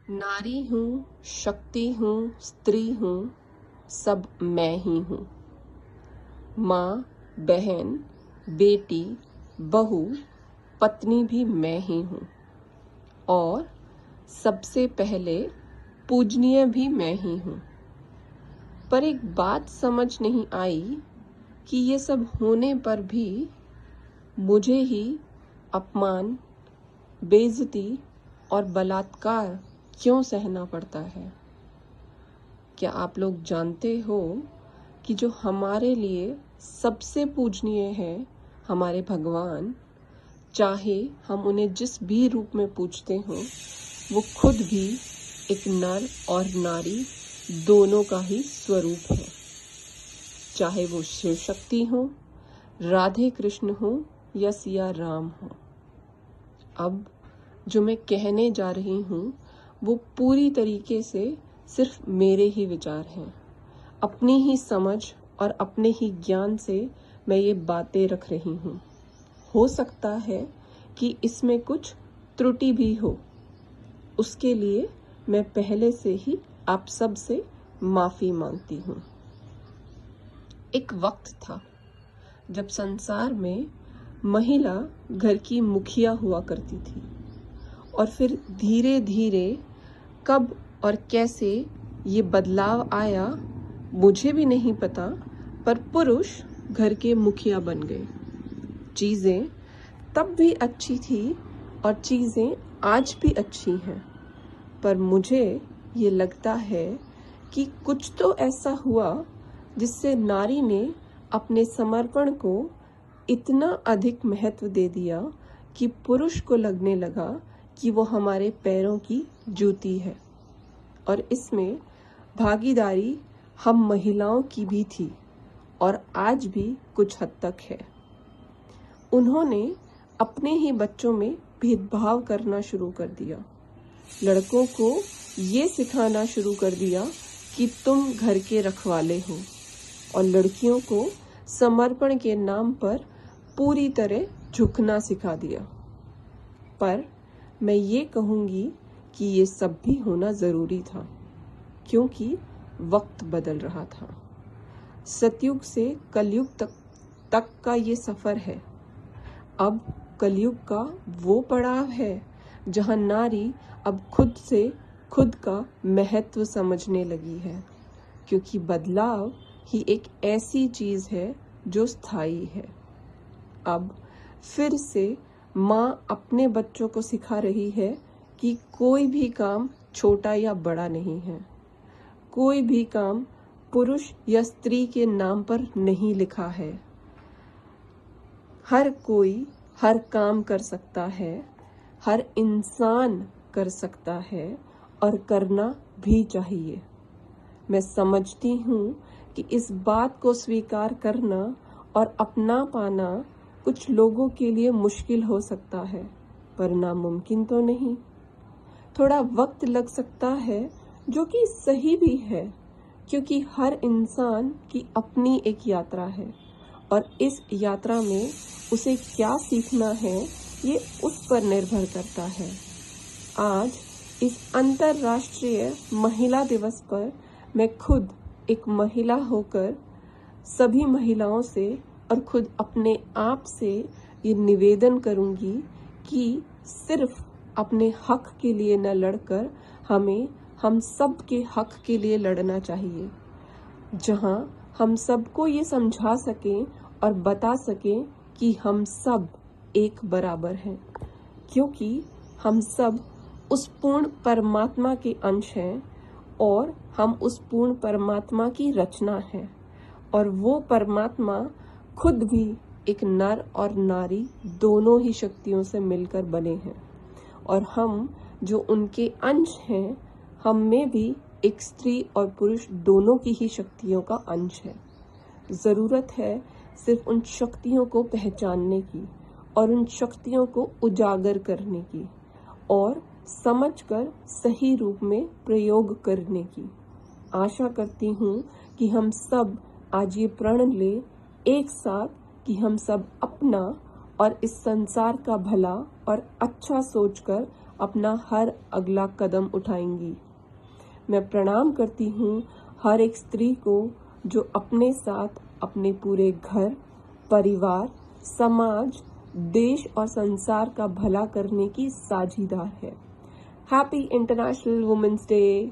नारी हूँ, शक्ति हूँ, स्त्री हूँ, सब मैं ही हूँ। माँ, बहन, बेटी, बहू, पत्नी भी मैं ही हूँ और सबसे पहले पूजनीय भी मैं ही हूँ। पर एक बात समझ नहीं आई कि ये सब होने पर भी मुझे ही अपमान, बेइज्जती और बलात्कार क्यों सहना पड़ता है। क्या आप लोग जानते हो कि जो हमारे लिए सबसे पूजनीय है, हमारे भगवान, चाहे हम उन्हें जिस भी रूप में पूजते हों, वो खुद भी एक नर और नारी दोनों का ही स्वरूप है। चाहे वो शिव शक्ति हो, राधे कृष्ण हो या सिया राम हो। अब जो मैं कहने जा रही हूँ वो पूरी तरीके से सिर्फ मेरे ही विचार हैं। अपनी ही समझ और अपने ही ज्ञान से मैं ये बातें रख रही हूँ। हो सकता है कि इसमें कुछ त्रुटि भी हो, उसके लिए मैं पहले से ही आप सब से माफ़ी मांगती हूँ। एक वक्त था जब संसार में महिला घर की मुखिया हुआ करती थी और फिर धीरे धीरे कब और कैसे ये बदलाव आया मुझे भी नहीं पता, पर पुरुष घर के मुखिया बन गए। चीज़ें तब भी अच्छी थी और चीज़ें आज भी अच्छी हैं, पर मुझे ये लगता है कि कुछ तो ऐसा हुआ जिससे नारी ने अपने समर्पण को इतना अधिक महत्व दे दिया कि पुरुष को लगने लगा कि वो हमारे पैरों की जूती है। और इसमें भागीदारी हम महिलाओं की भी थी और आज भी कुछ हद तक है। उन्होंने अपने ही बच्चों में भेदभाव करना शुरू कर दिया। लड़कों को ये सिखाना शुरू कर दिया कि तुम घर के रखवाले हो और लड़कियों को समर्पण के नाम पर पूरी तरह झुकना सिखा दिया। पर मैं ये कहूँगी कि ये सब भी होना ज़रूरी था, क्योंकि वक्त बदल रहा था। सतयुग से कलयुग तक का ये सफ़र है। अब कलयुग का वो पड़ाव है जहाँ नारी अब खुद से खुद का महत्व समझने लगी है, क्योंकि बदलाव ही एक ऐसी चीज़ है जो स्थायी है। अब फिर से माँ अपने बच्चों को सिखा रही है कि कोई भी काम छोटा या बड़ा नहीं है। कोई भी काम पुरुष या स्त्री के नाम पर नहीं लिखा है। हर कोई हर काम कर सकता है, हर इंसान कर सकता है और करना भी चाहिए। मैं समझती हूँ कि इस बात को स्वीकार करना और अपना पाना कुछ लोगों के लिए मुश्किल हो सकता है, पर नामुमकिन तो नहीं। थोड़ा वक्त लग सकता है, जो कि सही भी है, क्योंकि हर इंसान की अपनी एक यात्रा है और इस यात्रा में उसे क्या सीखना है ये उस पर निर्भर करता है। आज इस अंतर्राष्ट्रीय महिला दिवस पर मैं खुद एक महिला होकर सभी महिलाओं से और खुद अपने आप से ये निवेदन करूंगी कि सिर्फ अपने हक के लिए न लड़कर हमें हम सब के हक के लिए लड़ना चाहिए, जहां हम सबको ये समझा सकें और बता सकें कि हम सब एक बराबर हैं, क्योंकि हम सब उस पूर्ण परमात्मा के अंश हैं और हम उस पूर्ण परमात्मा की रचना हैं और वो परमात्मा खुद भी एक नर और नारी दोनों ही शक्तियों से मिलकर बने हैं और हम जो उनके अंश हैं, हम में भी एक स्त्री और पुरुष दोनों की ही शक्तियों का अंश है। ज़रूरत है सिर्फ उन शक्तियों को पहचानने की और उन शक्तियों को उजागर करने की और समझकर सही रूप में प्रयोग करने की। आशा करती हूँ कि हम सब आज ये प्रण लें एक साथ कि हम सब अपना और इस संसार का भला और अच्छा सोचकर अपना हर अगला कदम उठाएंगी। मैं प्रणाम करती हूँ हर एक स्त्री को जो अपने साथ अपने पूरे घर, परिवार, समाज, देश और संसार का भला करने की साझीदार है। Happy international women's day.